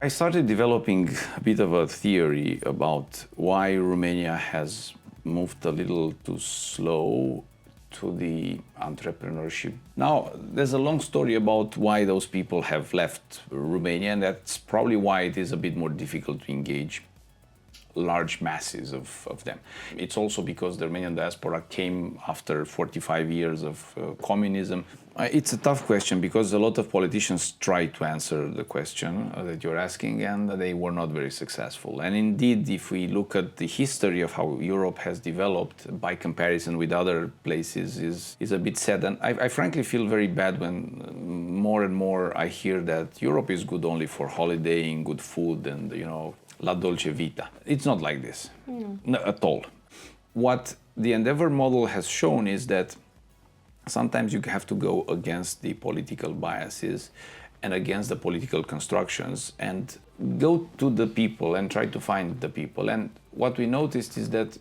I started developing a bit of a theory about why Romania has moved a little too slow to the entrepreneurship. Now, there's a long story about why those people have left Romania, and that's probably why it is a bit more difficult to engage large masses of them. It's also because the Romanian diaspora came after 45 years of communism. It's a tough question because a lot of politicians tried to answer the question that you're asking, and they were not very successful. And indeed, if we look at the history of how Europe has developed by comparison with other places, is a bit sad. And I frankly feel very bad when more and more I hear that Europe is good only for holidaying, good food, and la dolce vita. It's not like this, not at all. What the Endeavor model has shown is that sometimes you have to go against the political biases and against the political constructions and go to the people and try to find the people. And what we noticed is that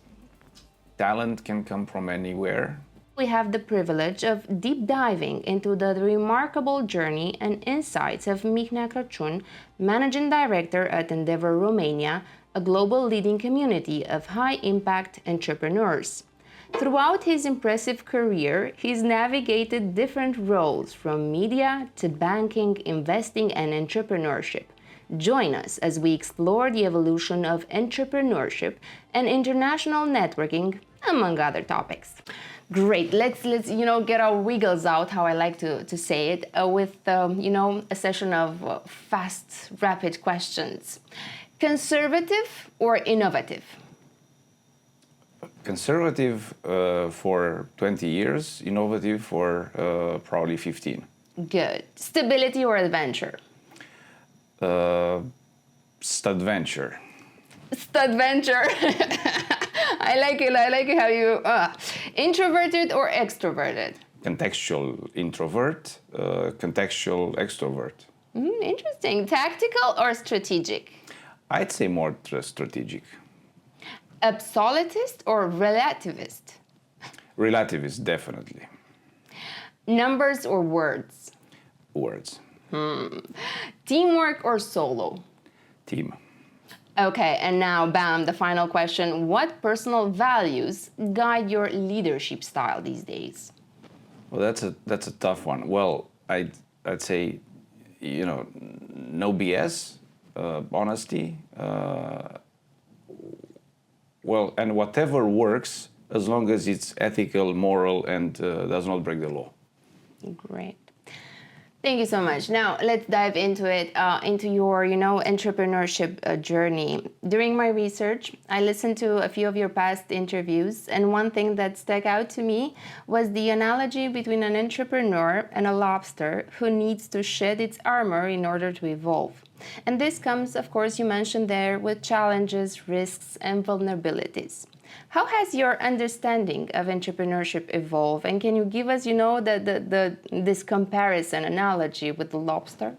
talent can come from anywhere. We have the privilege of deep diving into the remarkable journey and insights of Mihnea Craciun, Managing Director at Endeavor Romania, a global leading community of high-impact entrepreneurs. Throughout his impressive career, he's navigated different roles from media to banking, investing, and entrepreneurship. Join us as we explore the evolution of entrepreneurship and international networking, among other topics. Great. Let's get our wiggles out, how I like to say it, with a session of fast, rapid questions. Conservative or innovative? Conservative for 20 years, innovative for probably 15. Good. Stability or adventure? Studventure. Studventure. I like it how you... Introverted or extroverted? Contextual introvert, contextual extrovert. Interesting. Tactical or strategic? I'd say more strategic. Absolutist or relativist? Relativist, definitely. Numbers or words? Words. Teamwork or solo? Team. Okay, and now, bam, the final question. What personal values guide your leadership style these days? Well, that's a tough one. Well, I'd say, no BS, honesty, and whatever works as long as it's ethical, moral, and does not break the law. Great. Thank you so much. Now, let's dive into it, into your, entrepreneurship journey. During my research, I listened to a few of your past interviews, and one thing that stuck out to me was the analogy between an entrepreneur and a lobster who needs to shed its armor in order to evolve. And this comes, of course, you mentioned there, with challenges, risks, and vulnerabilities. How has your understanding of entrepreneurship evolved? And can you give us, this comparison analogy with the lobster?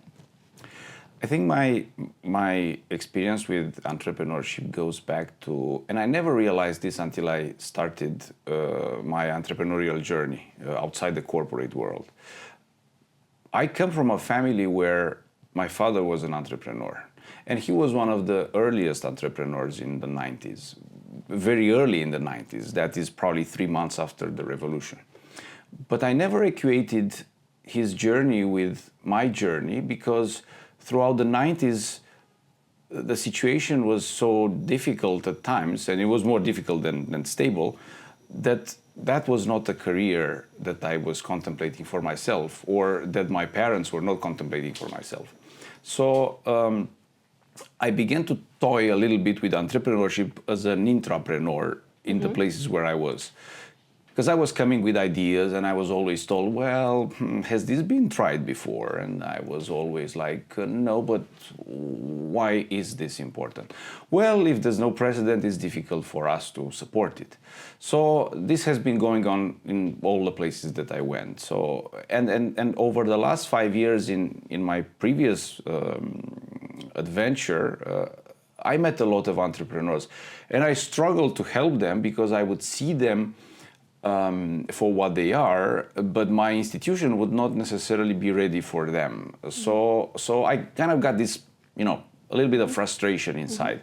I think my experience with entrepreneurship goes back to, and I never realized this until I started my entrepreneurial journey outside the corporate world. I come from a family where my father was an entrepreneur, and he was one of the earliest entrepreneurs in the 90s. Very early in the 90s, that is probably 3 months after the revolution. But I never equated his journey with my journey because throughout the 90s, the situation was so difficult at times, and it was more difficult than stable, that was not a career that I was contemplating for myself, or that my parents were not contemplating for myself. So I began to toy a little bit with entrepreneurship as an intrapreneur in the places where I was. Because I was coming with ideas and I was always told, well, has this been tried before? And I was always like, no, but why is this important? Well, if there's no precedent, it's difficult for us to support it. So this has been going on in all the places that I went. So, and over the last 5 years in my previous adventure, I met a lot of entrepreneurs, and I struggled to help them because I would see them for what they are, but my institution would not necessarily be ready for them. So I kind of got this, a little bit of frustration inside.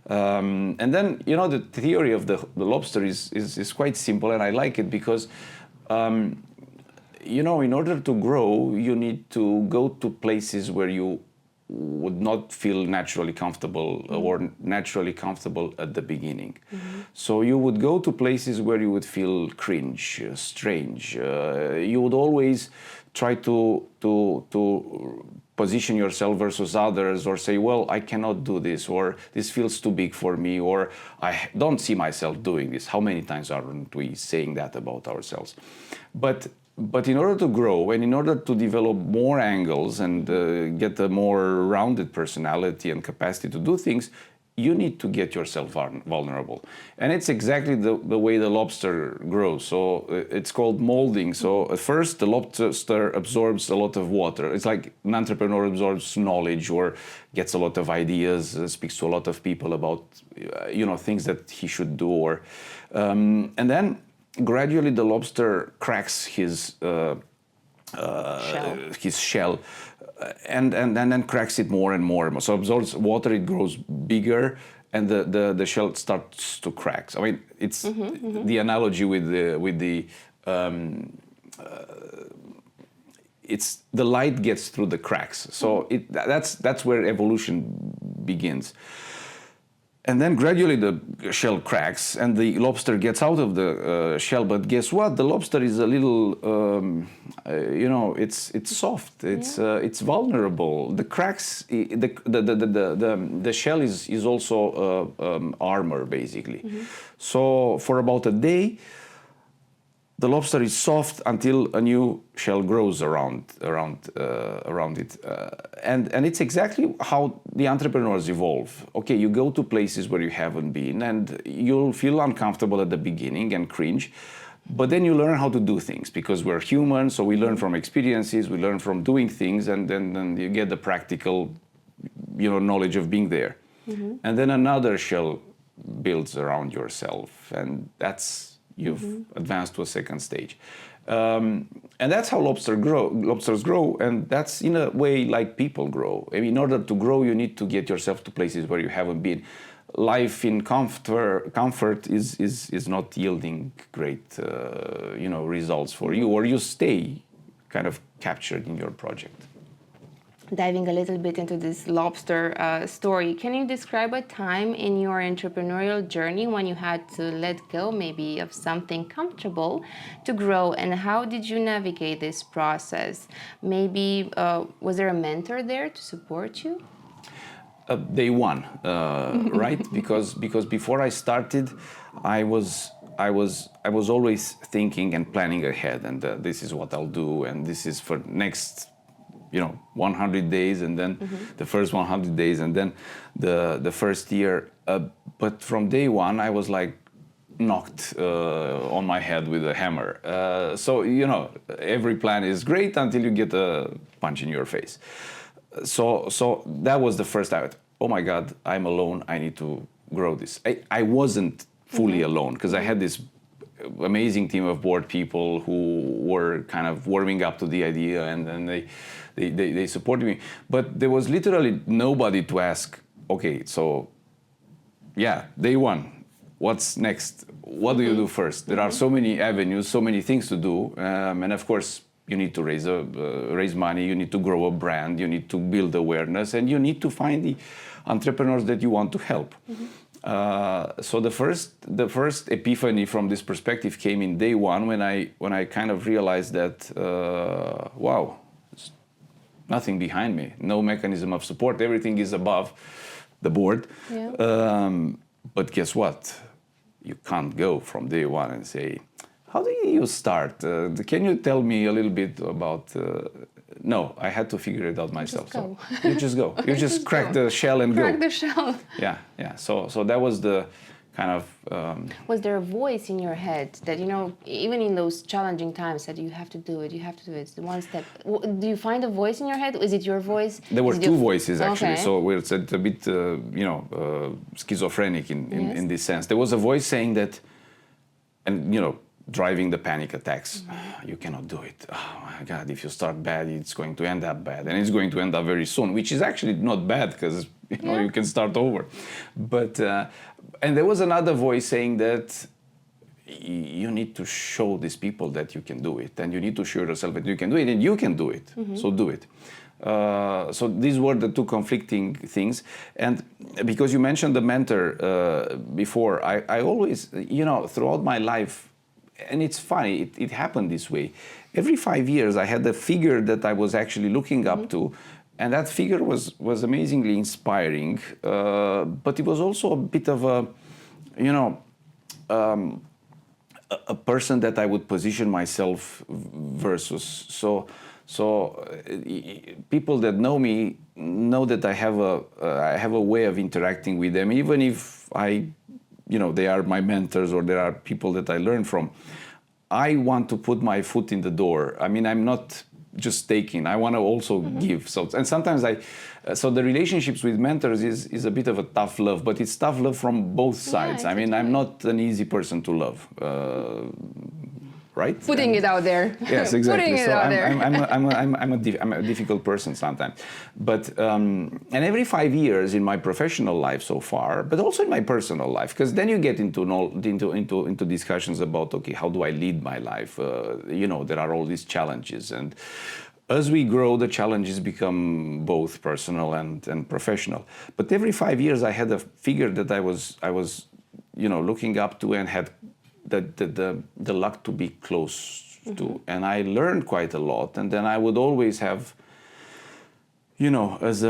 And then, the theory of the lobster is quite simple, and I like it because, in order to grow, you need to go to places where you would not feel naturally comfortable or naturally comfortable at the beginning. So you would go to places where you would feel cringe, strange. You would always try to position yourself versus others, or say, well, I cannot do this, or this feels too big for me, or I don't see myself doing this. How many times aren't we saying that about ourselves? But in order to grow and in order to develop more angles and get a more rounded personality and capacity to do things, you need to get yourself vulnerable. And it's exactly the way the lobster grows. So it's called molding. So at first, the lobster absorbs a lot of water. It's like an entrepreneur absorbs knowledge or gets a lot of ideas, speaks to a lot of people about things that he should do. And then gradually the lobster cracks his shell and then cracks it more and more. So absorbs water, it grows bigger, and the shell starts to crack. So, I mean, it's the analogy with the it's the light gets through the cracks. So that's where evolution begins. And then gradually the shell cracks and the lobster gets out of the shell. But guess what? The lobster is a little, it's soft. It's vulnerable. The cracks, the shell is also armor basically. So for about a day, the lobster is soft until a new shell grows around it, and it's exactly how the entrepreneurs evolve. Okay, you go to places where you haven't been, and you'll feel uncomfortable at the beginning and cringe, but then you learn how to do things because we're human. So we learn from experiences, we learn from doing things, and then you get the practical, knowledge of being there, and then another shell builds around yourself, and you've advanced to a second stage. And that's how lobsters grow, and that's in a way like people grow. I mean, in order to grow, you need to get yourself to places where you haven't been. Life in comfort is not yielding great results for you, or you stay kind of captured in your project. Diving a little bit into this lobster story, can you describe a time in your entrepreneurial journey when you had to let go maybe of something comfortable to grow, and how did you navigate this process? Maybe was there a mentor there to support you? Day one, right? Because before I started, I was always thinking and planning ahead, and this is what I'll do, and this is for next 100 days, and then the first 100 days, and then the first year. But from day one, I was like knocked on my head with a hammer. So every plan is great until you get a punch in your face. So that was the first time. Oh my God, I'm alone. I need to grow this. I wasn't fully alone because I had this amazing team of board people who were kind of warming up to the idea, and then they supported me. But there was literally nobody to ask, okay, so yeah, day one, what's next? What do you do first? There are so many avenues, so many things to do. And of course, you need to raise money, you need to grow a brand, you need to build awareness, and you need to find the entrepreneurs that you want to help. So the first epiphany from this perspective came in day one when I kind of realized that wow, there's nothing behind me, no mechanism of support, everything is above the board. Yeah. But guess what? You can't go from day one and say, how do you start? Can you tell me a little bit about? No, I had to figure it out myself. So you just go. You just crack the shell and go. Crack the shell. Yeah. So that was the kind of. Was there a voice in your head that even in those challenging times, that you have to do it? You have to do it. It's the one step. Do you find a voice in your head? Is it your voice? There were two voices actually. Okay. So it's a bit schizophrenic in this sense. There was a voice saying that, and driving the panic attacks. You cannot do it. Oh my God, if you start bad, it's going to end up bad. And it's going to end up very soon, which is actually not bad because you can start over. But, and there was another voice saying that you need to show these people that you can do it. And you need to show yourself that you can do it, and you can do it. So do it. So these were the two conflicting things. And because you mentioned the mentor before, I always, throughout my life, and it's funny, it happened this way. Every 5 years, I had a figure that I was actually looking up to, and that figure was amazingly inspiring. But it was also a bit of a person that I would position myself versus. So people that know me know that I have a way of interacting with them, even if they are my mentors or there are people that I learn from. I want to put my foot in the door. I mean, I'm not just taking. I want to also give. So, and sometimes so the relationships with mentors is a bit of a tough love, but it's tough love from both sides. I mean, I'm not an easy person to love. Right? Putting it out there. Yes, exactly. Putting it out there. I'm a difficult person sometimes. But and every 5 years in my professional life so far, but also in my personal life, because then you get into discussions about, okay, how do I lead my life? There are all these challenges, and as we grow, the challenges become both personal and professional. But every 5 years, I had a figure that I was looking up to and had the luck to be close to, and I learned quite a lot. And then I would always have, as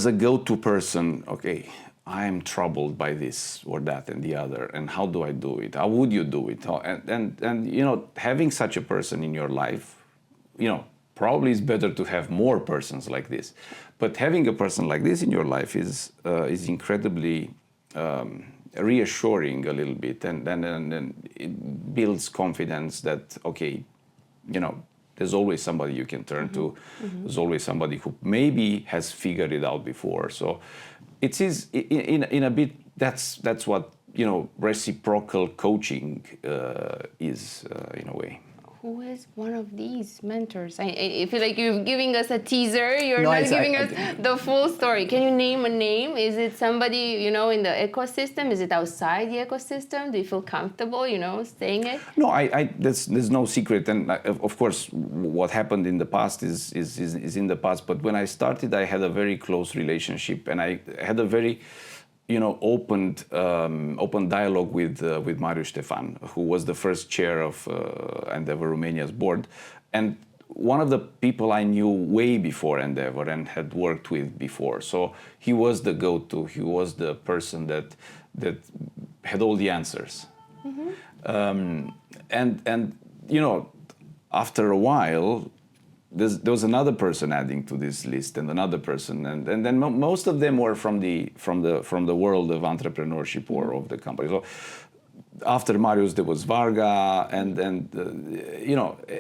a go-to person, okay, I am troubled by this or that and the other, and how do I do it? How would you do it? And having such a person in your life, probably it's better to have more persons like this, but having a person like this in your life is incredibly reassuring a little bit, and it builds confidence that, okay, there's always somebody you can turn to. There's always somebody who maybe has figured it out before. So it is in a bit, that's what reciprocal coaching is in a way. Who is one of these mentors? I feel like you're giving us a teaser. You're not giving us the full story. Can you name a name? Is it somebody, in the ecosystem? Is it outside the ecosystem? Do you feel comfortable, saying it? No, there's no secret. And of course, what happened in the past is in the past. But when I started, I had a very close relationship, and I had a very open dialogue with Marius Ștefan, who was the first chair of Endeavor Romania's board, and one of the people I knew way before Endeavor and had worked with before. So he was the go-to. He was the person that had all the answers. And after a while, there was another person adding to this list, and another person, and then most of them were from the world of entrepreneurship or of the company. So after Marius, there was Varga, and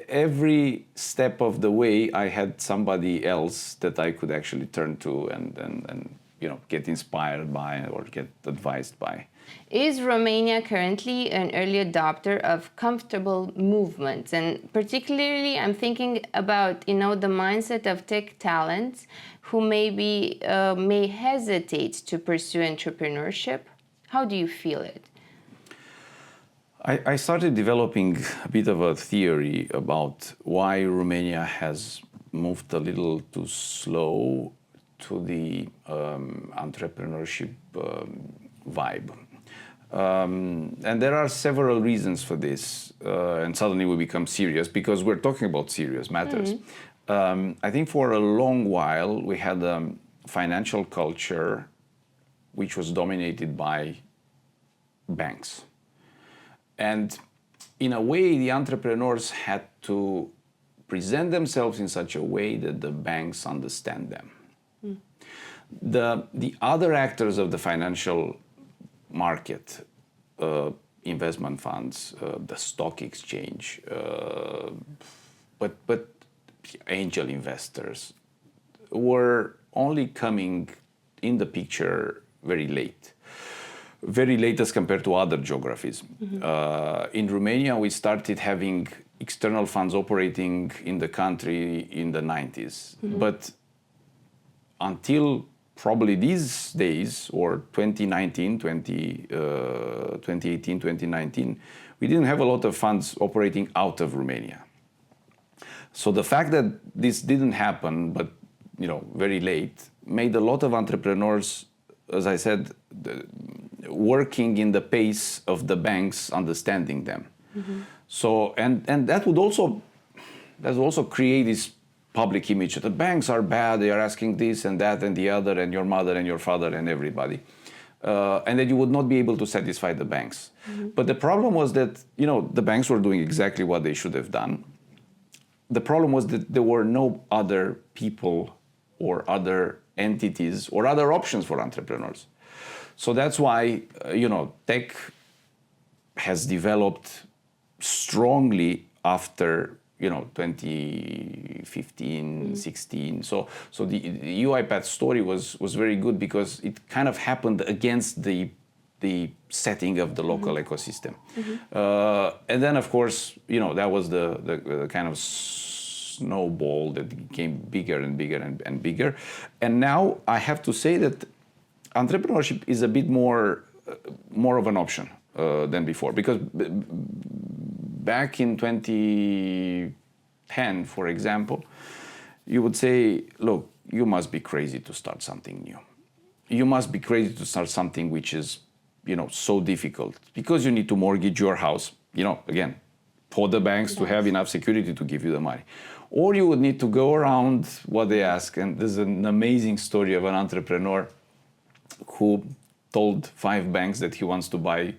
every step of the way, I had somebody else that I could actually turn to and get inspired by or get advised by. Is Romania currently an early adopter of comfortable movements? And particularly, I'm thinking about, the mindset of tech talents who maybe may hesitate to pursue entrepreneurship. How do you feel it? I started developing a bit of a theory about why Romania has moved a little too slow to the entrepreneurship vibe. And there are several reasons for this, and suddenly we become serious because we're talking about serious matters. I think for a long while we had a financial culture which was dominated by banks. And in a way, the entrepreneurs had to present themselves in such a way that the banks understand them. The other actors of the financial market, investment funds, the stock exchange, but angel investors were only coming in the picture very late. very late as compared to other geographies. In Romania, we started having external funds operating in the country in the 90s. But until probably these days, or 2018, 2019, we didn't have a lot of funds operating out of Romania. So the fact that this didn't happen, but very late, made a lot of entrepreneurs, as I said, working in the pace of the banks understanding them. So and that would also create this public image that the banks are bad, they are asking this and that and the other, and your mother and your father and everybody. And that you would not be able to satisfy the banks. But the problem was that the banks were doing exactly what they should have done. The problem was that there were no other people or other entities or other options for entrepreneurs. So that's why tech has developed strongly after 2015, 16. So the UiPath story was very good because it kind of happened against the setting of the local ecosystem. And then, of course, that was the kind of snowball that became bigger and bigger and bigger. And now I have to say that entrepreneurship is a bit more of an option than before, because back in 2010, for example, you would say, look, you must be crazy to start something new. You must be crazy to start something which is, so difficult, because you need to mortgage your house, again, for the banks to have enough security to give you the money. Or you would need to go around what they ask. And there's an amazing story of an entrepreneur who told 5 banks that he wants to buy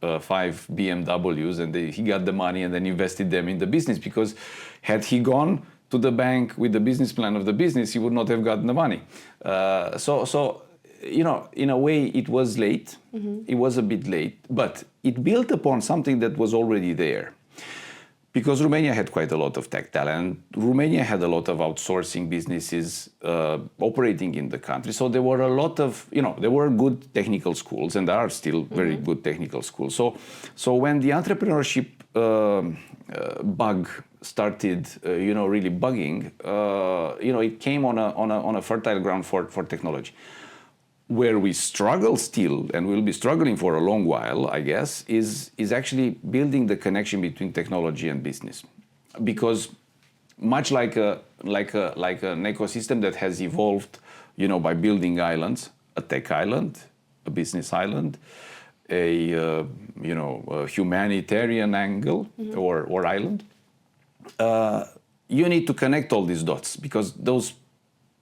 5 BMWs, and he got the money and then invested them in the business, because had he gone to the bank with the business plan of the business, he would not have gotten the money. So in a way, it was late. It was a bit late, but it built upon something that was already there. Because Romania had quite a lot of tech talent. Romania had a lot of outsourcing businesses operating in the country. So there were a lot of, there were good technical schools, and there are still very good technical schools. So when the entrepreneurship bug started, really bugging, it came on a fertile ground for technology. Where we struggle still, and we'll be struggling for a long while, I guess, is actually building the connection between technology and business. Because much like an ecosystem that has evolved, by building islands, a tech island, a business island, a humanitarian angle or island, you need to connect all these dots, because those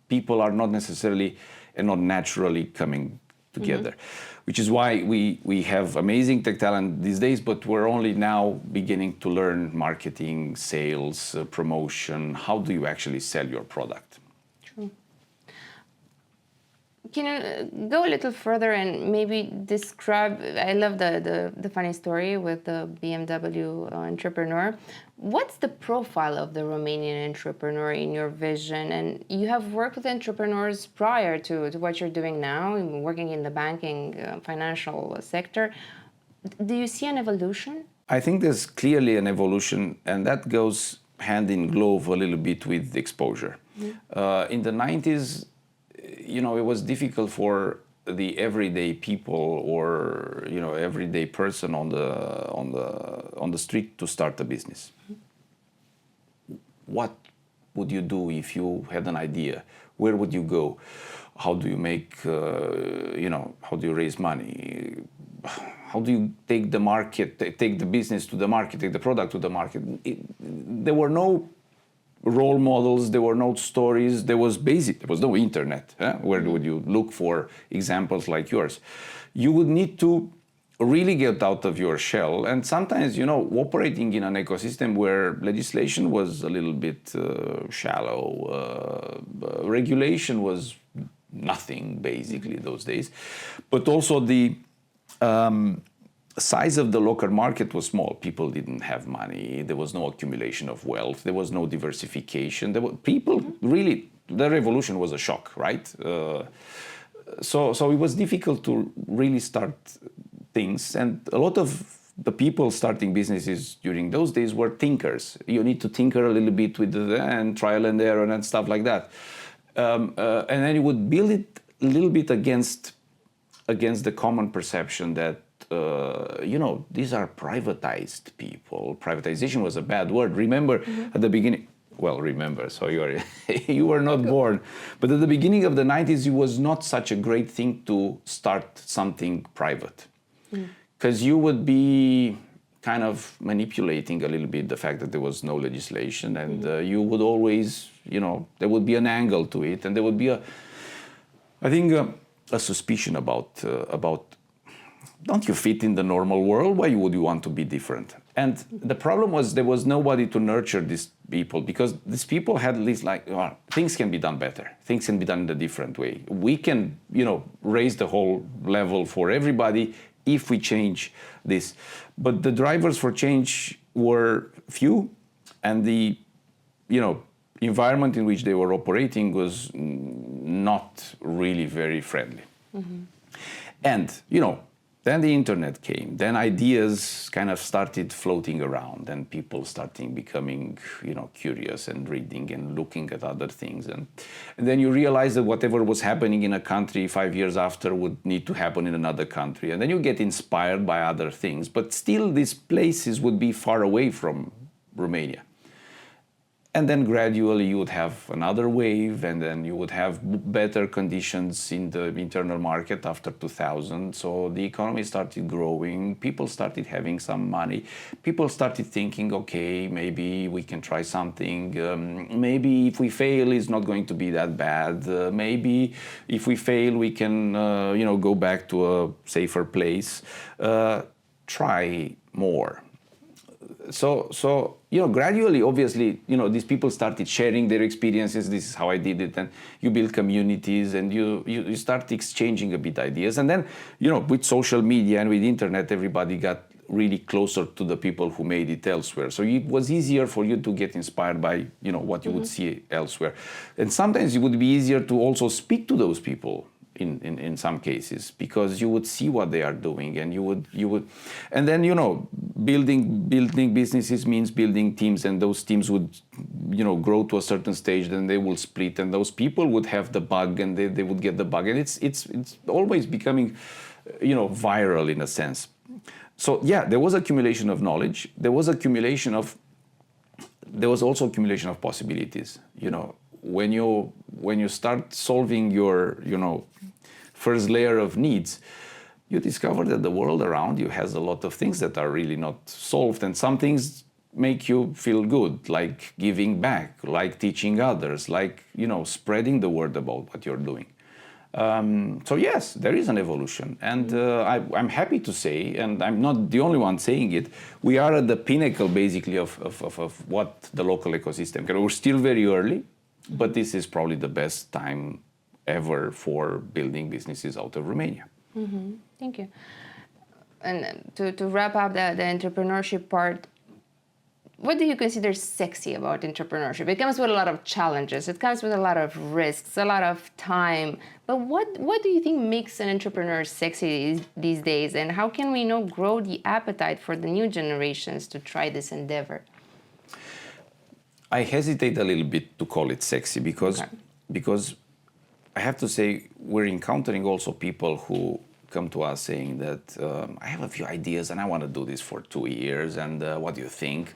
people are not necessarily and not naturally coming together, which is why we have amazing tech talent these days, but we're only now beginning to learn marketing, sales, promotion. How do you actually sell your product? True. Can you go a little further and maybe describe, I love the funny story with the BMW entrepreneur. What's the profile of the Romanian entrepreneur in your vision? And you have worked with entrepreneurs prior to what you're doing now, working in the banking, financial sector. Do you see an evolution? I think there's clearly an evolution, and that goes hand in glove a little bit with exposure. In the 90s, it was difficult for the everyday people or everyday person on the street to start a business. What would you do if you had an idea? Where would you go? How do you make? How do you raise money? How do you take the market, take the business to the market, take the product to the market? There were no role models, there were no stories, there was no internet. Where would you look for examples like yours? You would need to really get out of your shell, and sometimes, operating in an ecosystem where legislation was a little bit shallow, regulation was nothing basically those days, but also the size of the local market was small. People didn't have money. There was no accumulation of wealth. There was no diversification. Really, the revolution was a shock, right? so it was difficult to really start things, and a lot of the people starting businesses during those days were thinkers. You need to tinker a little bit with and trial and error and stuff like that, and then you would build it a little bit against the common perception that these are privatized people. Privatization was a bad word. Remember at the beginning. Well, remember, so you were not born. But at the beginning of the 90s, it was not such a great thing to start something private. Because you would be kind of manipulating a little bit the fact that there was no legislation. And you would always, there would be an angle to it. And there would be a suspicion about don't you fit in the normal world? Why would you want to be different? And the problem was there was nobody to nurture these people, because these people had at least things can be done better. Things can be done in a different way. We can, raise the whole level for everybody if we change this. But the drivers for change were few, and the, environment in which they were operating was not really very friendly. And, then the internet came. Then ideas kind of started floating around, and people started becoming, curious and reading and looking at other things. And then you realize that whatever was happening in a country 5 years after would need to happen in another country. And then you get inspired by other things. But still, these places would be far away from Romania. And then gradually you would have another wave, and then you would have better conditions in the internal market after 2000. So the economy started growing, people started having some money, people started thinking, okay, maybe we can try something. Maybe if we fail, it's not going to be that bad. Maybe if we fail, we can, go back to a safer place. Try more. So gradually, obviously, these people started sharing their experiences. This is how I did it. And you build communities, and you start exchanging a bit ideas. And then, with social media and with internet, everybody got really closer to the people who made it elsewhere. So it was easier for you to get inspired by, what you would see elsewhere. And sometimes it would be easier to also speak to those people in some cases, because you would see what they are doing, and you would and then building businesses means building teams, and those teams would grow to a certain stage, then they will split, and those people would have the bug, and they would get the bug, and it's always becoming viral in a sense. So there was accumulation of knowledge, there was also accumulation of possibilities. When you start solving your first layer of needs, you discover that the world around you has a lot of things that are really not solved, and some things make you feel good, like giving back, like teaching others, like spreading the word about what you're doing. So yes, there is an evolution, and I'm happy to say, and I'm not the only one saying it, we are at the pinnacle basically of what the local ecosystem can. We're still very early, but this is probably the best time ever for building businesses out of Romania. Thank you. And to wrap up the entrepreneurship part, what do you consider sexy about entrepreneurship? It comes with a lot of challenges. It comes with a lot of risks, a lot of time. But what do you think makes an entrepreneur sexy these days? And how can we grow the appetite for the new generations to try this endeavor? I hesitate a little bit to call it sexy because I have to say we're encountering also people who come to us saying that I have a few ideas and I want to do this for 2 years, and what do you think?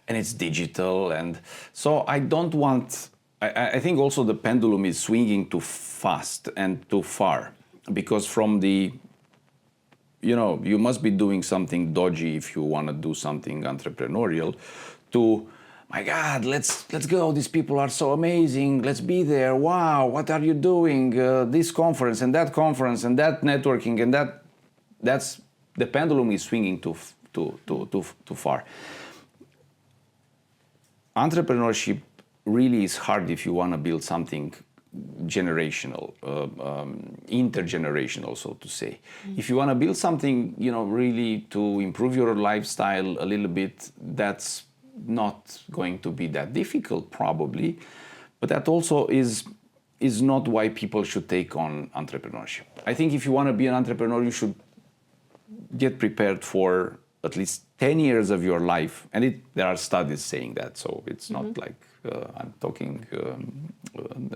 And it's digital, and so I don't want. I think also the pendulum is swinging too fast and too far, because from the you must be doing something dodgy if you want to do something entrepreneurial, to my God, let's go. These people are so amazing. Let's be there. Wow, what are you doing? This conference and that networking and that's the pendulum is swinging too far. Entrepreneurship really is hard if you want to build something generational, intergenerational, so to say. If you want to build something, really to improve your lifestyle a little bit, that's not going to be that difficult, probably. But that also is is not why people should take on entrepreneurship. I think if you want to be an entrepreneur, you should get prepared for at least 10 years of your life. And there are studies saying that, so it's not like I'm talking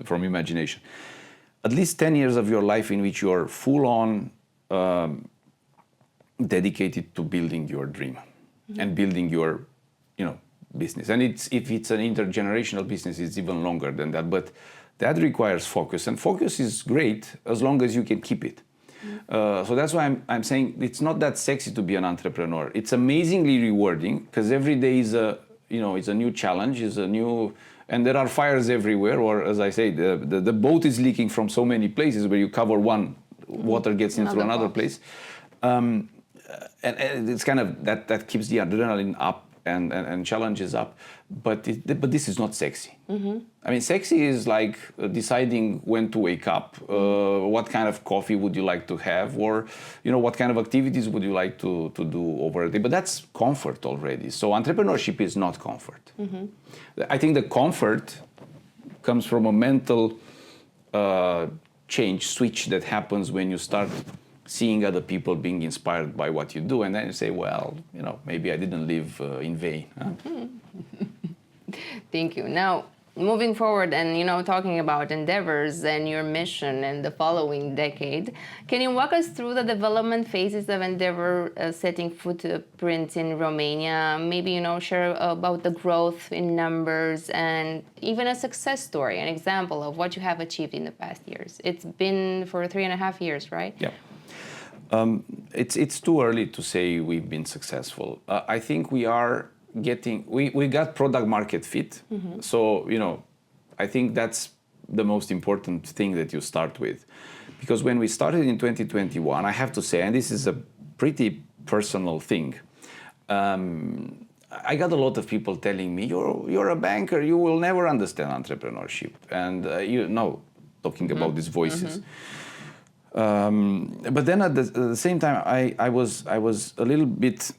from imagination. At least 10 years of your life in which you're full on dedicated to building your dream and building your, business. And if it's an intergenerational business, it's even longer than that. But that requires focus, and focus is great as long as you can keep it. So that's why I'm saying it's not that sexy to be an entrepreneur. It's amazingly rewarding because every day is it's a new challenge, and there are fires everywhere. Or as I say, the boat is leaking from so many places where you cover one, water gets into another place. And it's kind of that keeps the adrenaline up and challenges up, but this is not sexy. I mean, sexy is like deciding when to wake up, what kind of coffee would you like to have, or what kind of activities would you like to do over a day. But that's comfort already. So entrepreneurship is not comfort. I think the comfort comes from a mental switch that happens when you start seeing other people being inspired by what you do, and then you say, well, maybe I didn't live in vain. Thank you. Now, moving forward and, talking about endeavors and your mission in the following decade, can you walk us through the development phases of Endeavor setting footprints in Romania? Maybe, share about the growth in numbers and even a success story, an example of what you have achieved in the past years. It's been for 3.5 years, right? Yeah. It's too early to say we've been successful. I think we are we got product market fit. So, I think that's the most important thing that you start with. Because when we started in 2021, I have to say, and this is a pretty personal thing, I got a lot of people telling me, you're a banker, you will never understand entrepreneurship. And, talking about these voices. But then at the same time, I was a little bit,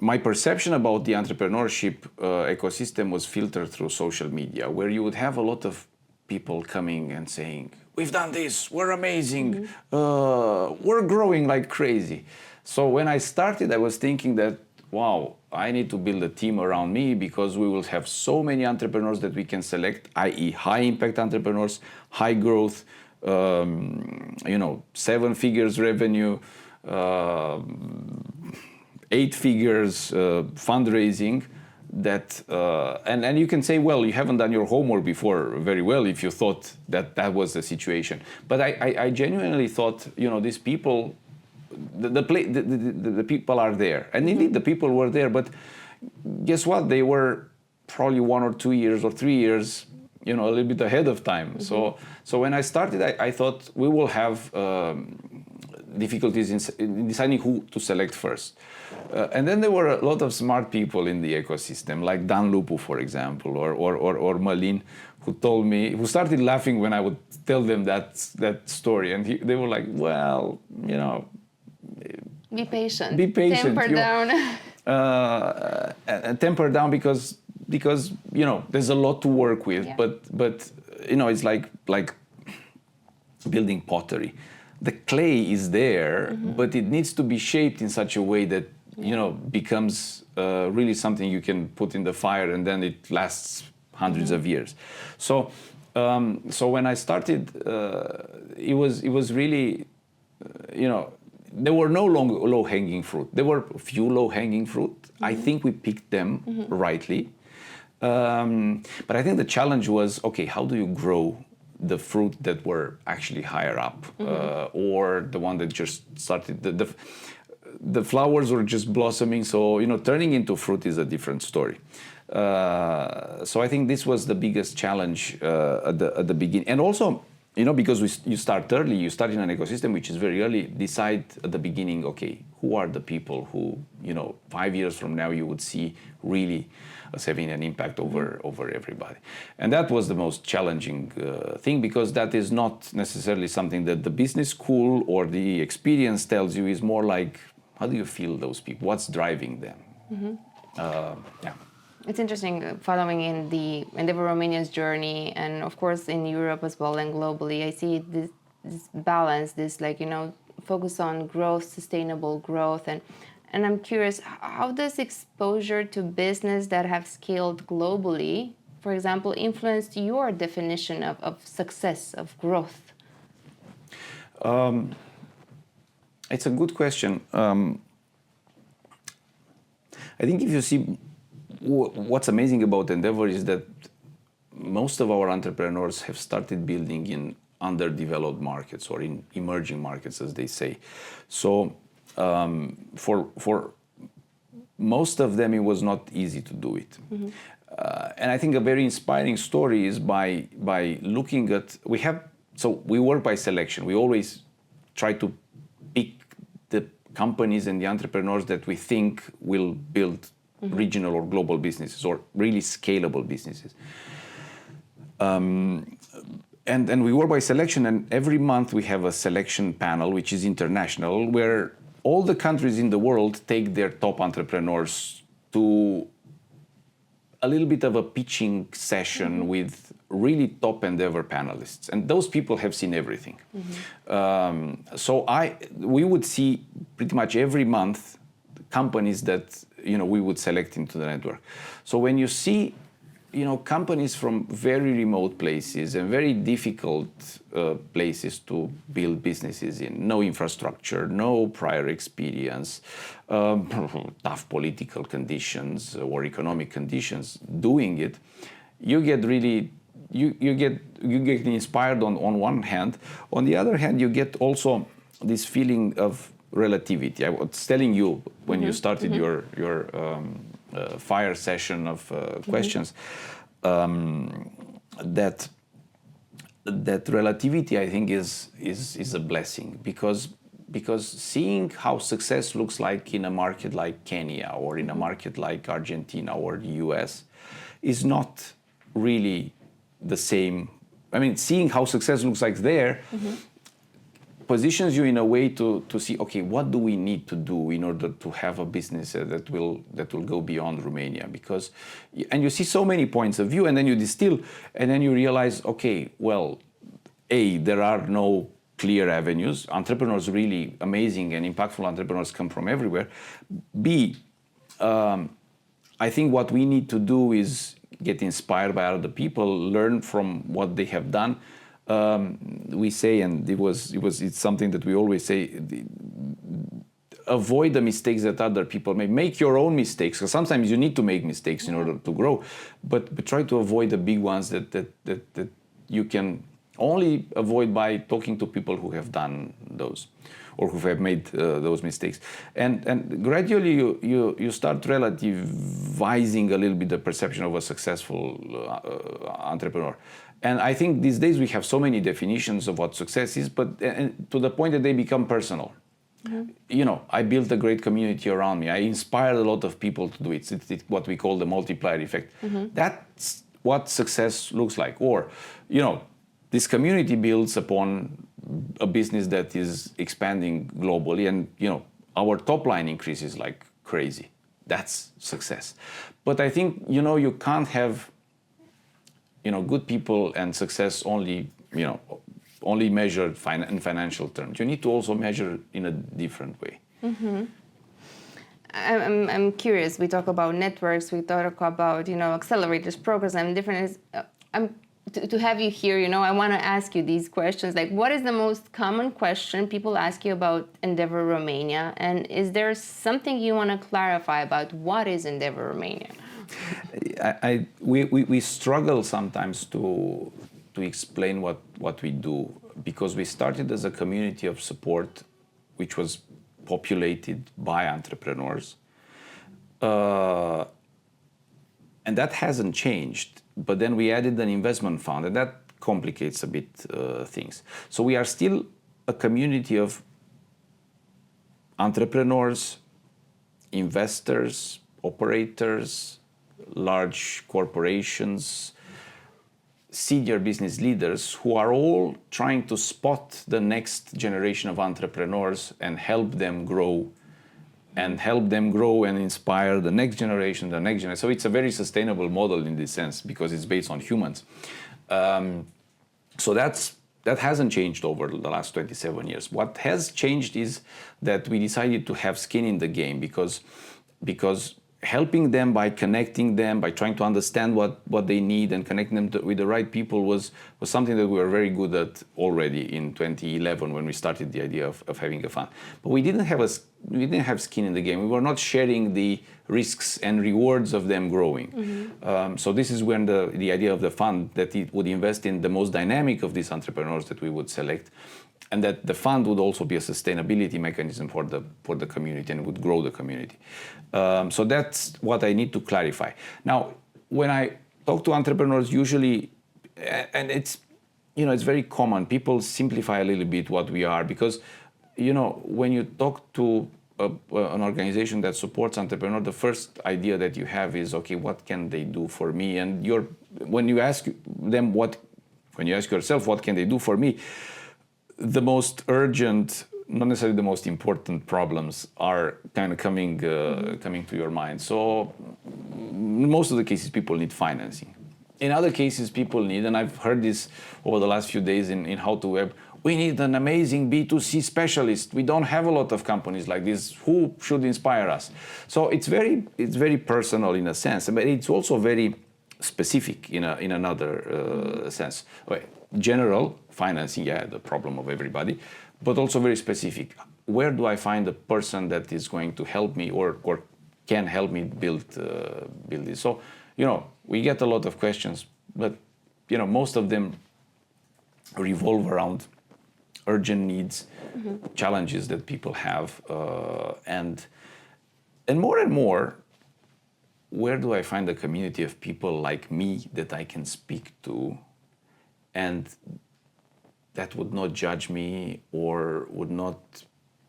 my perception about the entrepreneurship ecosystem was filtered through social media, where you would have a lot of people coming and saying, we've done this, we're amazing, we're growing like crazy. So when I started, I was thinking that, wow, I need to build a team around me because we will have so many entrepreneurs that we can select, i.e. high impact entrepreneurs, high growth, 7 figures revenue, 8 figures fundraising, that and you can say, well, you haven't done your homework before very well if you thought that was the situation. But I genuinely thought, these people, the people are there, and indeed the people were there. But guess what? They were probably 1 or 2 years or 3 years, a little bit ahead of time. So when I started, I thought we will have difficulties in deciding who to select first. And then there were a lot of smart people in the ecosystem, like Dan Lupu, for example, or Malin, who started laughing when I would tell them that story. And they were like, well, be patient. Be patient. Temper down. And temper down because there's a lot to work with. Yeah. But it's like building pottery. The clay is there, but it needs to be shaped in such a way that becomes really something you can put in the fire, and then it lasts hundreds of years. So when I started, it was really, there were no low-hanging fruit. There were a few low-hanging fruit. I think we picked them rightly. But I think the challenge was, okay, how do you grow the fruit that were actually higher up, or the one that just started, the flowers were just blossoming. So, turning into fruit is a different story. So I think this was the biggest challenge at the beginning. And also, because you start early, you start in an ecosystem which is very early, decide at the beginning, okay, who are the people who, 5 years from now you would see really as having an impact over everybody. And that was the most challenging thing, because that is not necessarily something that the business school or the experience tells you. Is more like, how do you feel those people? What's driving them? Yeah. It's interesting following in the Endeavor Romania's journey, and of course in Europe as well and globally. I see this balance, this focus on growth, sustainable growth, and I'm curious, how does exposure to business that have scaled globally, for example, influenced your definition of success, of growth? It's a good question. I think if you see what's amazing about Endeavor is that most of our entrepreneurs have started building in underdeveloped markets or in emerging markets, as they say. So for most of them, it was not easy to do it. Mm-hmm. And I think a very inspiring story is by looking at, we work by selection. We always try to pick the companies and the entrepreneurs that we think will build regional or global businesses or really scalable businesses. And we work by selection, and every month we have a selection panel, which is international, where all the countries in the world take their top entrepreneurs to a little bit of a pitching session with really top Endeavor panelists. And those people have seen everything. We would see pretty much every month companies that we would select into the network. So when you see companies from very remote places and very difficult places to build businesses in, no infrastructure, no prior experience, tough political conditions or economic conditions, doing it, you get really you get inspired on one hand. On the other hand, you get also this feeling of relativity. I was telling you when you started your fire session of questions, that relativity, I think, is a blessing, because seeing how success looks like in a market like Kenya or in a market like Argentina or the US is not really the same. I mean, seeing how success looks like there positions you in a way to see, okay, what do we need to do in order to have a business that will go beyond Romania? And you see so many points of view, and then you distill, and then you realize, okay, well, A, there are no clear avenues. Entrepreneurs, really amazing and impactful entrepreneurs, come from everywhere. B, I think what we need to do is get inspired by other people, learn from what they have done. We say, and it's something that we always say, avoid the mistakes that other people make. Make your own mistakes, because sometimes you need to make mistakes in order to grow, but try to avoid the big ones that you can only avoid by talking to people who have done those or who have made those mistakes. And gradually you start relativizing a little bit the perception of a successful entrepreneur. And I think these days we have so many definitions of what success is, but to the point that they become personal. I built a great community around me. I inspired a lot of people to do it. It's what we call the multiplier effect. That's what success looks like. Or, this community builds upon a business that is expanding globally, and, our top line increases like crazy. That's success. But I think, you can't have good people and success only measured in financial terms. You need to also measure in a different way. I'm curious. We talk about networks. We talk about accelerators, programs, and different. To have you here, I want to ask you these questions. Like, what is the most common question people ask you about Endeavor Romania, and is there something you want to clarify about what is Endeavor Romania? We struggle sometimes to explain what we do, because we started as a community of support which was populated by entrepreneurs, and that hasn't changed. But then we added an investment fund, and that complicates a bit things. So we are still a community of entrepreneurs, investors, operators, large corporations, senior business leaders who are all trying to spot the next generation of entrepreneurs and help them grow and help them grow and inspire the next generation. So it's a very sustainable model in this sense because it's based on humans. So that hasn't changed over the last 27 years. What has changed is that we decided to have skin in the game because helping them by connecting them, by trying to understand what they need and connecting them with the right people was something that we were very good at already in 2011 when we started the idea of having a fund. But we didn't have skin in the game. We were not sharing the risks and rewards of them growing. So this is when the idea of the fund, that it would invest in the most dynamic of these entrepreneurs that we would select, and that the fund would also be a sustainability mechanism for the community and would grow the community. So that's what I need to clarify. Now, when I talk to entrepreneurs, usually, and it's very common, people simplify a little bit what we are because, when you talk to an organization that supports entrepreneurs, the first idea that you have is, okay, what can they do for me? And when you ask yourself, what can they do for me? The most urgent, not necessarily the most important problems are kind of coming to your mind. So in most of the cases, people need financing. In other cases, people need, and I've heard this over the last few days in How to Web, we need an amazing B2C specialist. We don't have a lot of companies like this. Who should inspire us? So it's very personal in a sense, but it's also very specific in another sense. General financing, the problem of everybody, but also very specific. Where do I find a person that is going to help me or can help me build this? So, we get a lot of questions, but, most of them revolve around urgent needs, challenges that people have, and more, where do I find a community of people like me that I can speak to and that would not judge me or would not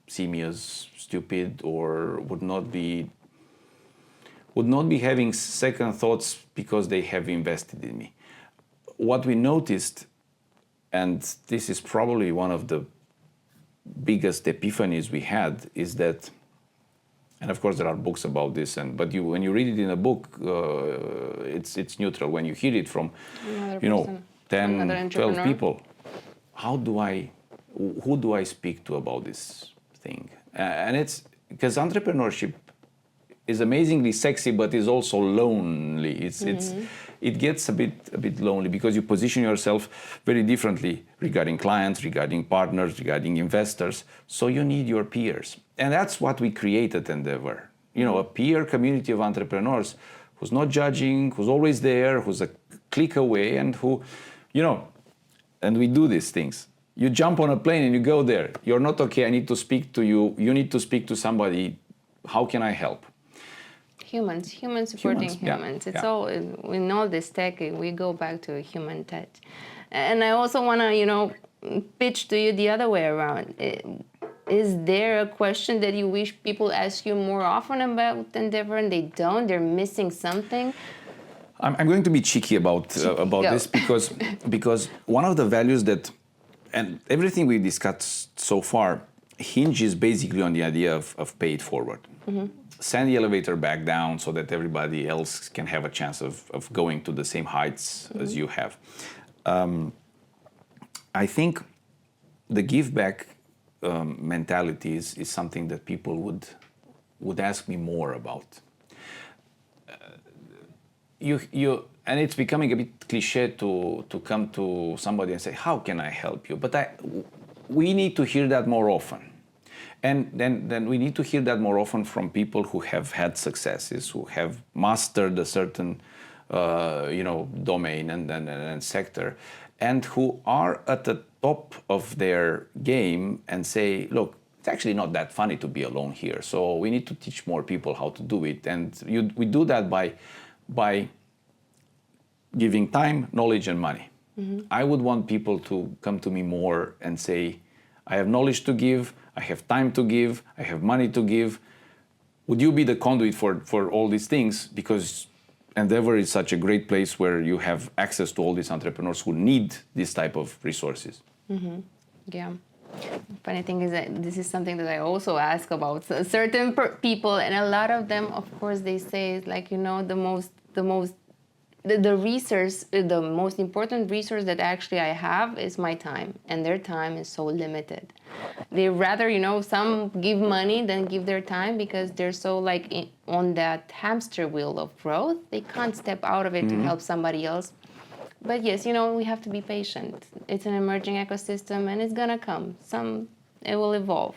see me as stupid or would not be having second thoughts because they have invested in me. What we noticed, and this is probably one of the biggest epiphanies we had, is that, and of course there are books about this, but when you read it in a book, it's neutral. When you hear it from, 10, 12 people, who do I speak to about this thing? And it's because entrepreneurship is amazingly sexy, but is also lonely. It gets a bit lonely because you position yourself very differently regarding clients, regarding partners, regarding investors. So you need your peers. And that's what we created Endeavor. A peer community of entrepreneurs who's not judging, who's always there, who's a click away, and who, and we do these things. You jump on a plane and you go there. You're not okay, I need to speak to you. You need to speak to somebody. How can I help? Humans supporting humans. It's all, in all this tech, we go back to a human touch. And I also want to, pitch to you the other way around. Is there a question that you wish people ask you more often about Endeavor and they don't? They're missing something? I'm going to be cheeky about this because one of the values that, and everything we discussed so far hinges basically on the idea of pay it forward. Send the elevator back down so that everybody else can have a chance of going to the same heights as you have. I think the give back mentality is something that people would ask me more about. And it's becoming a bit cliche to come to somebody and say, how can I help you? But we need to hear that more often. And then we need to hear that more often from people who have had successes, who have mastered a certain domain and sector, and who are at the top of their game and say, look, it's actually not that funny to be alone here. So we need to teach more people how to do it. And we do that by giving time, knowledge, and money. I would want people to come to me more and say, I have knowledge to give, I have time to give, I have money to give. Would you be the conduit for all these things? Because Endeavor is such a great place where you have access to all these entrepreneurs who need this type of resources. Yeah. Funny thing is that this is something that I also ask about certain people, and a lot of them, of course, they say like, you know, the resource, the most important resource that actually I have is my time, and their time is so limited. They rather, you know, some give money than give their time because they're so like on that hamster wheel of growth. They can't step out of it to help somebody else. But yes, you know, we have to be patient. It's an emerging ecosystem, and it's gonna come. It will evolve.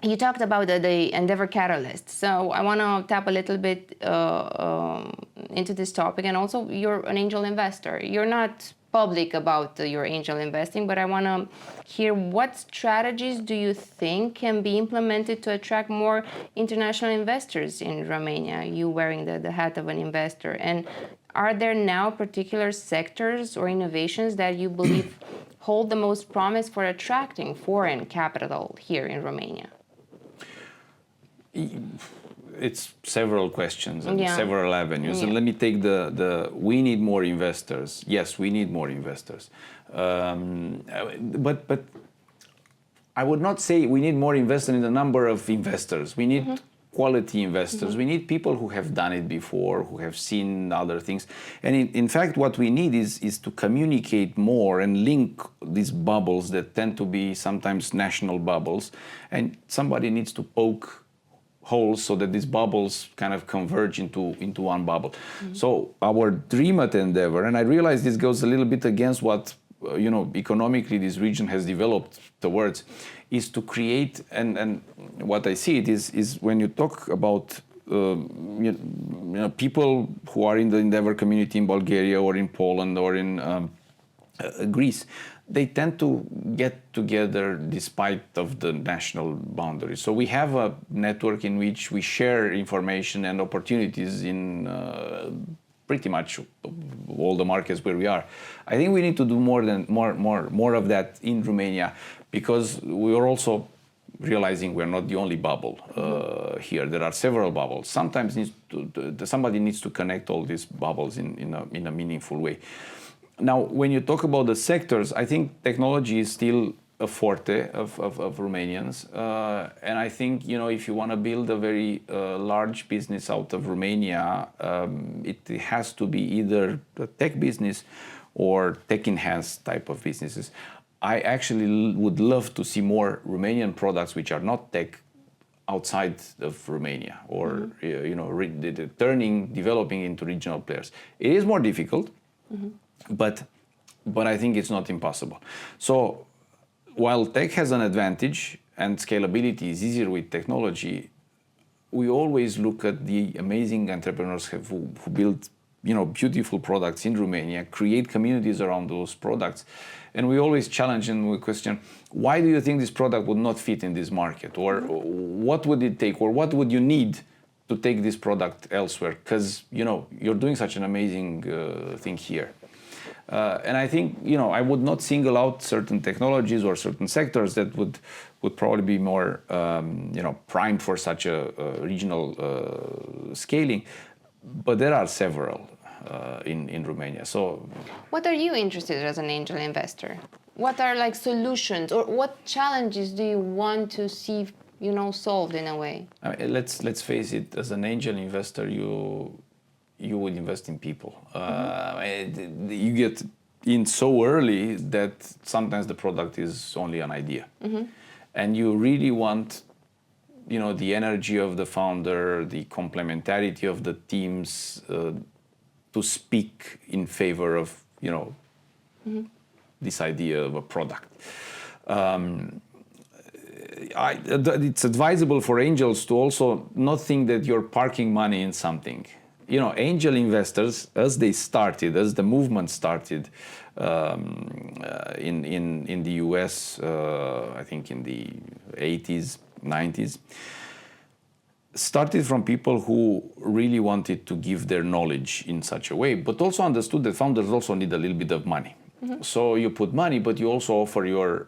You talked about the Endeavor Catalyst, so I want to tap a little bit into this topic. And also, you're an angel investor. You're not public about your angel investing, but I want to hear what strategies do you think can be implemented to attract more international investors in Romania, you wearing the hat of an investor. And are there now particular sectors or innovations that you believe hold the most promise for attracting foreign capital here in Romania? It's several questions and several avenues. Yeah. And let me take the we need more investors. Yes, we need more investors. But I would not say we need more investors in the number of investors. We need quality investors. We need people who have done it before, who have seen other things. And in fact, what we need is to communicate more and link these bubbles that tend to be sometimes national bubbles. And somebody needs to poke holes so that these bubbles kind of converge into one bubble. So our dream at Endeavor, and I realize this goes a little bit against what economically this region has developed towards, is to create, and what I see it is when you talk about people who are in the Endeavor community in Bulgaria or in Poland or in Greece, they tend to get together despite of the national boundaries. So we have a network in which we share information and opportunities in pretty much all the markets where we are. I think we need to do more of that in Romania, because we are also realizing we're not the only bubble here. There are several bubbles. Sometimes somebody needs to connect all these bubbles in a meaningful way. Now, when you talk about the sectors, I think technology is still a forte of Romanians. And I think, if you want to build a very large business out of Romania, it has to be either a tech business or tech-enhanced type of businesses. I actually would love to see more Romanian products which are not tech outside of Romania, or developing into regional players. It is more difficult. But I think it's not impossible. So while tech has an advantage and scalability is easier with technology, we always look at the amazing entrepreneurs who build beautiful products in Romania, create communities around those products. And we always challenge and we question, why do you think this product would not fit in this market? Or what would it take? Or what would you need to take this product elsewhere? Because you're doing such an amazing thing here. And I think, I would not single out certain technologies or certain sectors that would probably be more, primed for such a regional scaling. But there are several in Romania. So, what are you interested in as an angel investor? What are solutions, or what challenges do you want to see, solved in a way? I mean, let's face it. As an angel investor, you would invest in people. You get in so early that sometimes the product is only an idea. And you really want, the energy of the founder, the complementarity of the teams to speak in favor of, this idea of a product. It's advisable for angels to also not think that you're parking money in something. Angel investors, as the movement started in the US, I think in the 80s, 90s, started from people who really wanted to give their knowledge in such a way, but also understood that founders also need a little bit of money. So you put money, but you also offer your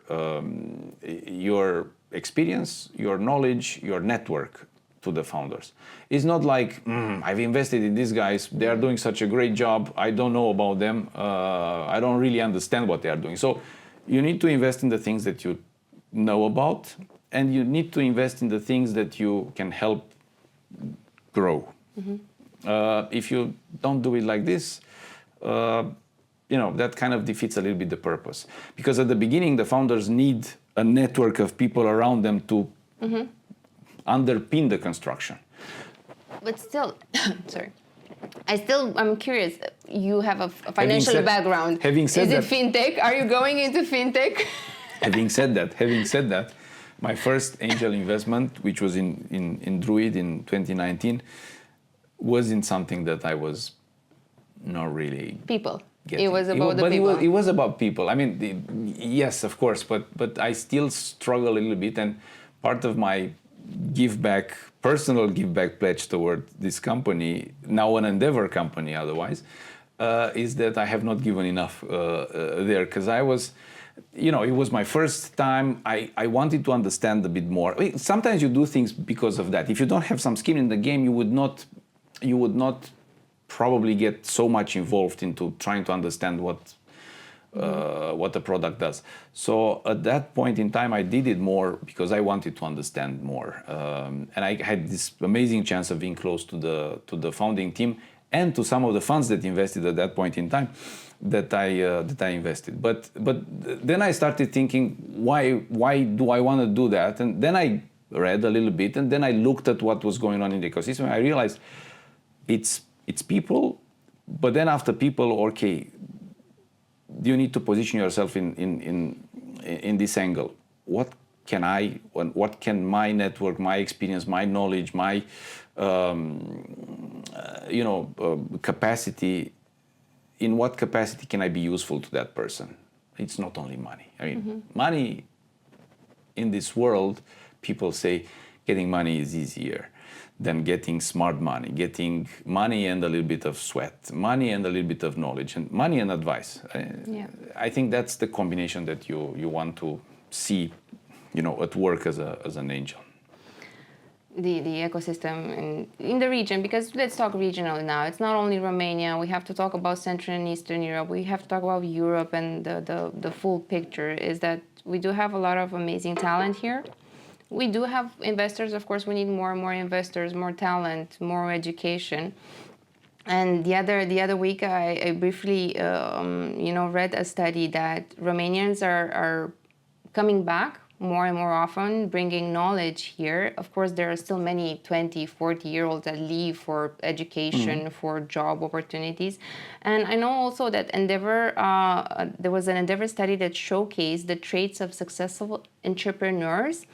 experience, your knowledge, your network to the founders. It's not like, I've invested in these guys, they are doing such a great job, I don't know about them, I don't really understand what they are doing. So you need to invest in the things that you know about, and you need to invest in the things that you can help grow. If you don't do it like this, that kind of defeats a little bit the purpose. Because at the beginning, the founders need a network of people around them to underpin the construction. But still, sorry. I'm curious. You have a financial background. Is it fintech? Are you going into fintech? Having said that, my first angel investment, which was in Druid in 2019, was in something that I was not really people. Getting. It was about the people. It was about people. I mean, yes, of course, but I still struggle a little bit, and part of my personal give back pledge toward this company, now an Endeavor company otherwise, is that I have not given enough there, because I was, it was my first time. I wanted to understand a bit more. Sometimes you do things because of that. If you don't have some skin in the game, you would not probably get so much involved into trying to understand what the product does. So at that point in time, I did it more because I wanted to understand more, and I had this amazing chance of being close to the founding team and to some of the funds that invested at that point in time that I invested. But then I started thinking, why do I want to do that? And then I read a little bit, and then I looked at what was going on in the ecosystem. And I realized it's people, but then after people, okay, you need to position yourself in this angle. What can my network, my experience, my knowledge, my capacity, in what capacity can I be useful to that person? It's not only money. I mean, money in this world, people say getting money is easier than getting smart money, getting money and a little bit of sweat, money and a little bit of knowledge, and money and advice. I think that's the combination that you want to see, at work as an angel. The ecosystem in the region, because let's talk regional now. It's not only Romania. We have to talk about Central and Eastern Europe. We have to talk about Europe, and the full picture is that we do have a lot of amazing talent here. We do have investors. Of course, we need more and more investors, more talent, more education. And the other week, I briefly, read a study that Romanians are coming back more and more often, bringing knowledge here. Of course, there are still many 20, 40-year-olds that leave for education, for job opportunities. And I know also that Endeavor, there was an Endeavor study that showcased the traits of successful entrepreneurs.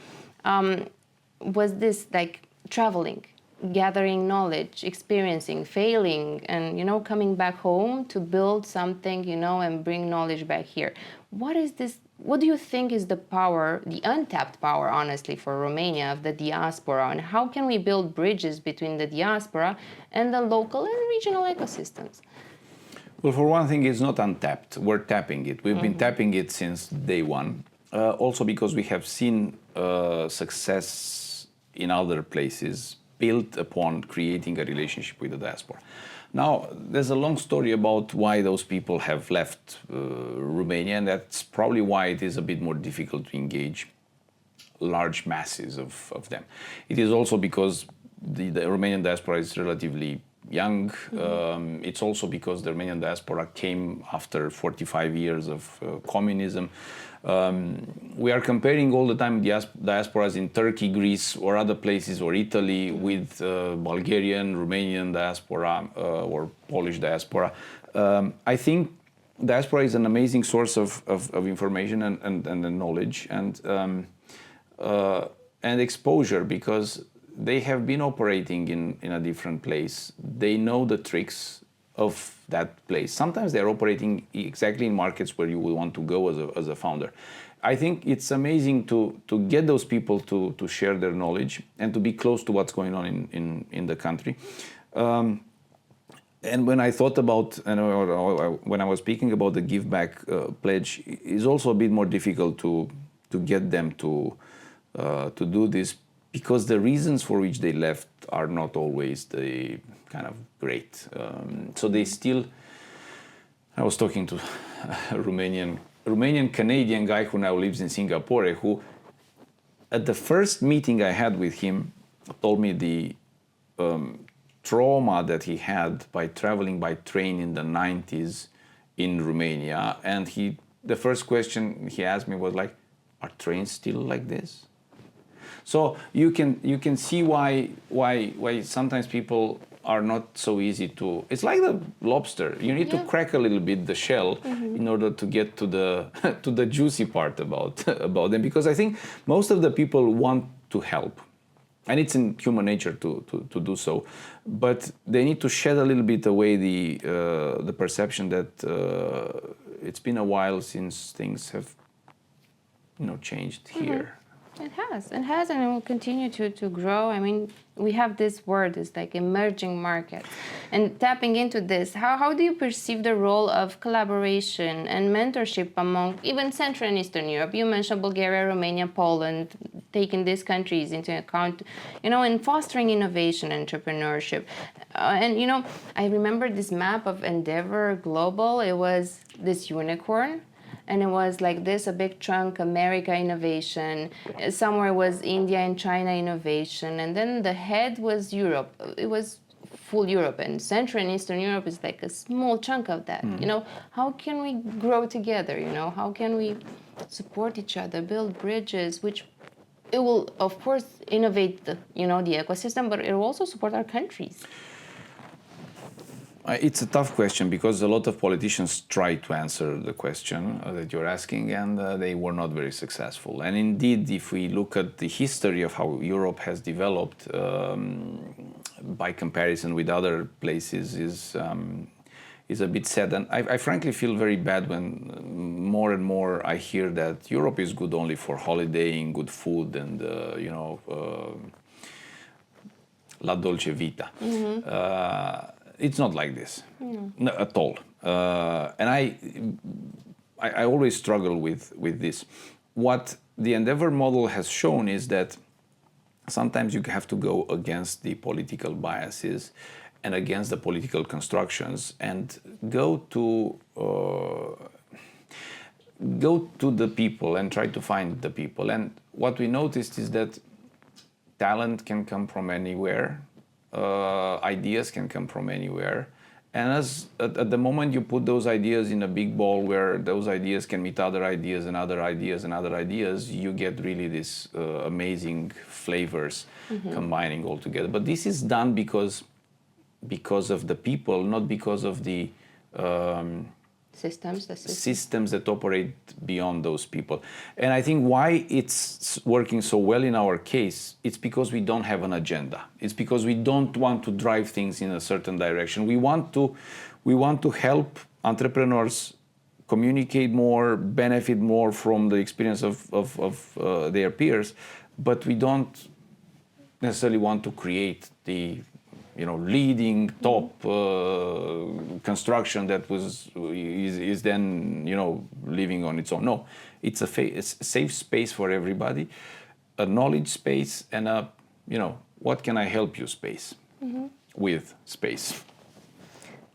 Was this like traveling, gathering knowledge, experiencing, failing, and coming back home to build something, and bring knowledge back here. What is this? What do you think is the power, the untapped power, honestly, for Romania of the diaspora, and how can we build bridges between the diaspora and the local and regional ecosystems? Well, for one thing, it's not untapped. We're tapping it. We've been tapping it since day one. Also because we have seen success in other places built upon creating a relationship with the diaspora. Now, there's a long story about why those people have left Romania, and that's probably why it is a bit more difficult to engage large masses of them. It is also because the Romanian diaspora is relatively young. It's also because the Romanian diaspora came after 45 years of communism. We are comparing all the time diasporas in Turkey, Greece, or other places, or Italy, with Bulgarian, Romanian diaspora, or Polish diaspora. I think diaspora is an amazing source of information and knowledge and exposure, because they have been operating in a different place. They know the tricks of that place. Sometimes they're operating exactly in markets where you will want to go as a founder. I think it's amazing to get those people to share their knowledge and to be close to what's going on in the country. And when I thought about, when I was speaking about the give back pledge, it's also a bit more difficult to get them to do this, because the reasons for which they left are not always the kind of great. So they still, I was talking to a Romanian Canadian guy who now lives in Singapore, who at the first meeting I had with him, told me the trauma that he had by traveling by train in the 90s in Romania. And the first question he asked me was like, are trains still like this? So you can see why sometimes people are not so easy to. It's like the lobster. You need to crack a little bit the shell in order to get to the to the juicy part about them. Because I think most of the people want to help, and it's in human nature to do so. But they need to shed a little bit away the perception that it's been a while since things have changed here. It has, and it will continue to grow. I mean, we have this word, it's like emerging market. And tapping into this, how do you perceive the role of collaboration and mentorship among even Central and Eastern Europe? You mentioned Bulgaria, Romania, Poland, taking these countries into account, in fostering innovation and entrepreneurship. I remember this map of Endeavor Global. It was this unicorn. And it was like this, a big chunk, America innovation. Somewhere was India and China innovation. And then the head was Europe. It was full Europe. And Central and Eastern Europe is like a small chunk of that. How can we grow together? How can we support each other, build bridges, which it will, of course, innovate the ecosystem, but it will also support our countries. It's a tough question because a lot of politicians tried to answer the question that you're asking, and they were not very successful. And indeed, if we look at the history of how Europe has developed by comparison with other places, is a bit sad. And I frankly feel very bad when more and more I hear that Europe is good only for holidaying, good food, and la dolce vita. It's not like this, no, at all. And I always struggle with this. What the Endeavor model has shown is that sometimes you have to go against the political biases and against the political constructions and go to the people and try to find the people. And what we noticed is that talent can come from anywhere. Ideas can come from anywhere, and at the moment you put those ideas in a big ball where those ideas can meet other ideas and other ideas and other ideas, you get really this amazing flavors combining all together. But this is done because of the people, not because of the systems that operate beyond those people. And I think why it's working so well in our case, it's because we don't have an agenda. It's because we don't want to drive things in a certain direction. We want to help entrepreneurs communicate more, benefit more from the experience of their peers, but we don't necessarily want to create the leading top construction that is then living on its own. No, it's a safe space for everybody, a knowledge space, and a what can I help you space with space.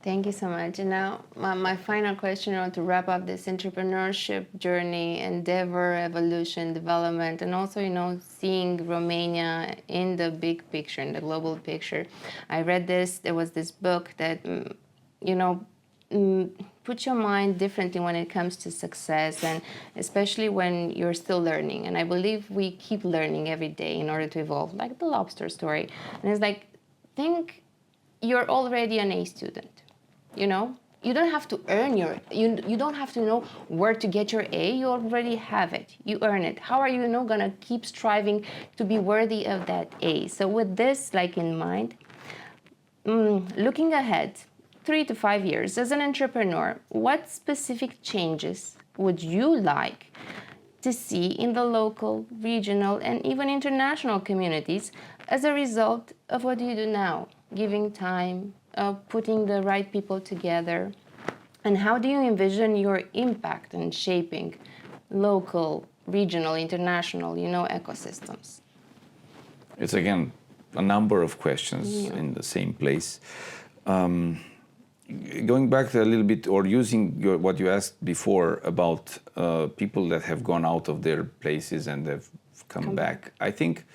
Thank you so much. And now my final question, to wrap up this entrepreneurship journey, endeavor, evolution, development, and also, seeing Romania in the big picture, in the global picture. I read there was this book that, puts your mind differently when it comes to success, and especially when you're still learning. And I believe we keep learning every day in order to evolve, like the lobster story. And it's like, think you're already an A student. You don't have to earn you don't have to know where to get your A. You already have it. You earn it. How are you gonna keep striving to be worthy of that A? So with this in mind, looking ahead 3 to 5 years as an entrepreneur, what specific changes would you like to see in the local, regional, and even international communities as a result of what you do now, giving time, putting the right people together? And how do you envision your impact in shaping local, regional, international, ecosystems? It's again a number of questions in the same place. Going back a little bit, or using what you asked before about people that have gone out of their places and have come back. I think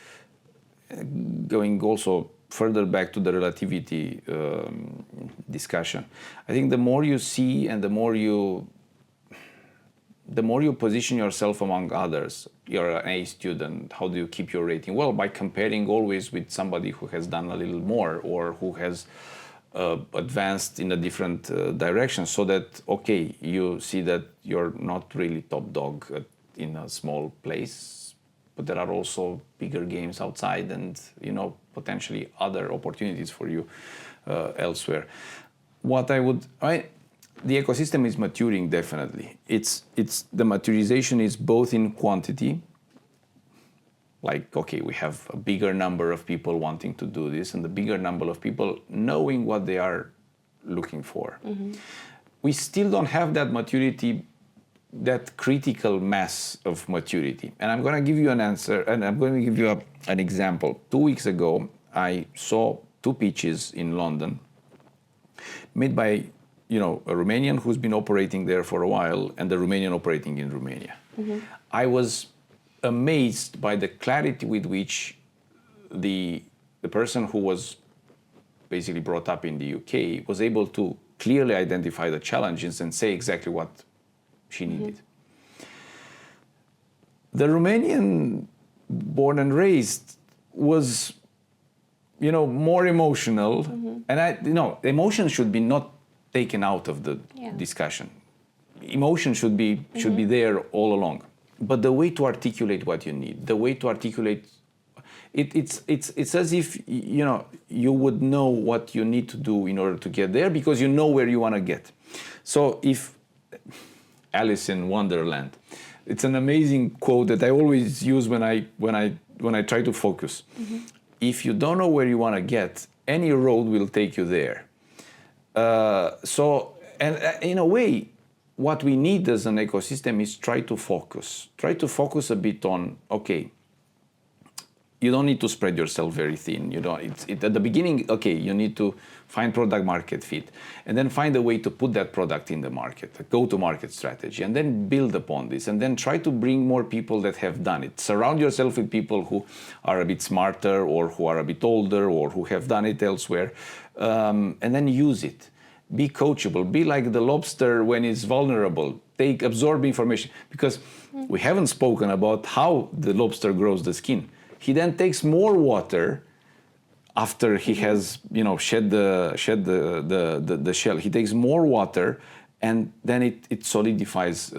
going also further back to the relativity discussion, I think the more you see and the more you position yourself among others. You're an A student, how do you keep your rating? Well, by comparing always with somebody who has done a little more or who has advanced in a different direction, so that, okay, you see that you're not really top dog in a small place, but there are also bigger games outside and, potentially other opportunities for you elsewhere. The ecosystem is maturing, definitely. It's the maturization is both in quantity, like, okay, we have a bigger number of people wanting to do this and the bigger number of people knowing what they are looking for. Mm-hmm. We still don't have that maturity, that critical mass of maturity. And I'm going to give you an answer, and I'm going to give you an example. 2 weeks ago, I saw 2 pitches in London made by a Romanian who's been operating there for a while and the Romanian operating in Romania. Mm-hmm. I was amazed by the clarity with which the person who was basically brought up in the UK was able to clearly identify the challenges and say exactly what she needed. Mm-hmm. The Romanian born and raised was, more emotional. Mm-hmm. And emotion should be not taken out of the discussion. Emotion should be there all along. But the way to articulate what you need, the way to articulate it's as if you would know what you need to do in order to get there because you know where you want to get. So if Alice in Wonderland, it's an amazing quote that I always use when I try to focus. Mm-hmm. If you don't know where you want to get, any road will take you there. In a way, what we need as an ecosystem is try to focus a bit on, okay, you don't need to spread yourself very thin. At the beginning, okay, you need to find product market fit and then find a way to put that product in the market, a go-to-market strategy, and then build upon this and then try to bring more people that have done it. Surround yourself with people who are a bit smarter or who are a bit older or who have done it elsewhere, and then use it. Be coachable. Be like the lobster when it's vulnerable. Absorb information. Because we haven't spoken about how the lobster grows the skin. He then takes more water after he has, shed the shell. He takes more water, and then it solidifies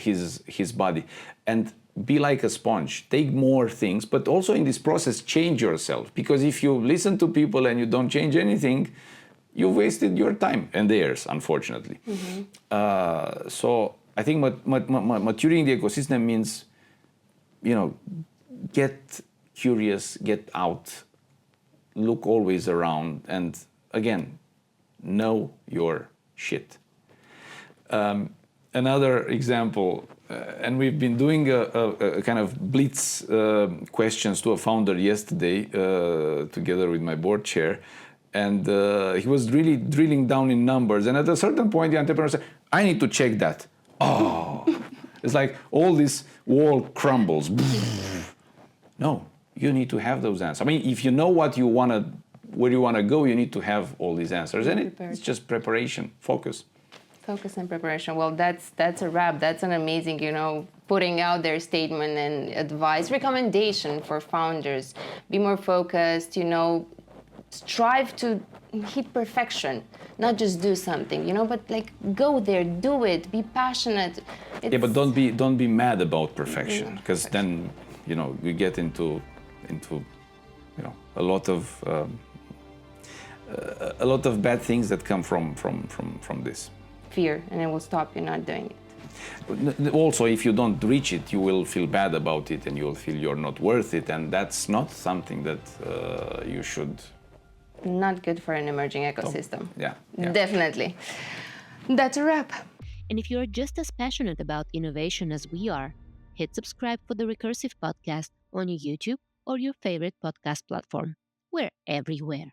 his body. And be like a sponge. Take more things, but also in this process, change yourself. Because if you listen to people and you don't change anything, you've wasted your time and theirs, unfortunately. Mm-hmm. So I think maturing the ecosystem means, get curious, get out, look always around, and again, know your shit. Another example, and we've been doing a kind of blitz questions to a founder yesterday together with my board chair. And he was really drilling down in numbers. And at a certain point, the entrepreneur said, I need to check that. Oh, it's like all this wall crumbles. No, you need to have those answers. I mean, if you know where you want to go, you need to have all these answers. And it's just preparation, focus. Focus and preparation. Well, that's a wrap. That's an amazing, putting out their statement and advice, recommendation for founders. Be more focused, strive to hit perfection, not just do something, but like go there, do it, be passionate. But don't be mad about perfection, because then we get into a lot of bad things that come from this. Fear, and it will stop you not doing it. Also, if you don't reach it, you will feel bad about it, and you will feel you're not worth it, and that's not something that you should. Not good for an emerging ecosystem. Yeah. Definitely. That's a wrap. And if you're just as passionate about innovation as we are, hit subscribe for the Recursive Podcast on your YouTube or your favorite podcast platform. We're everywhere.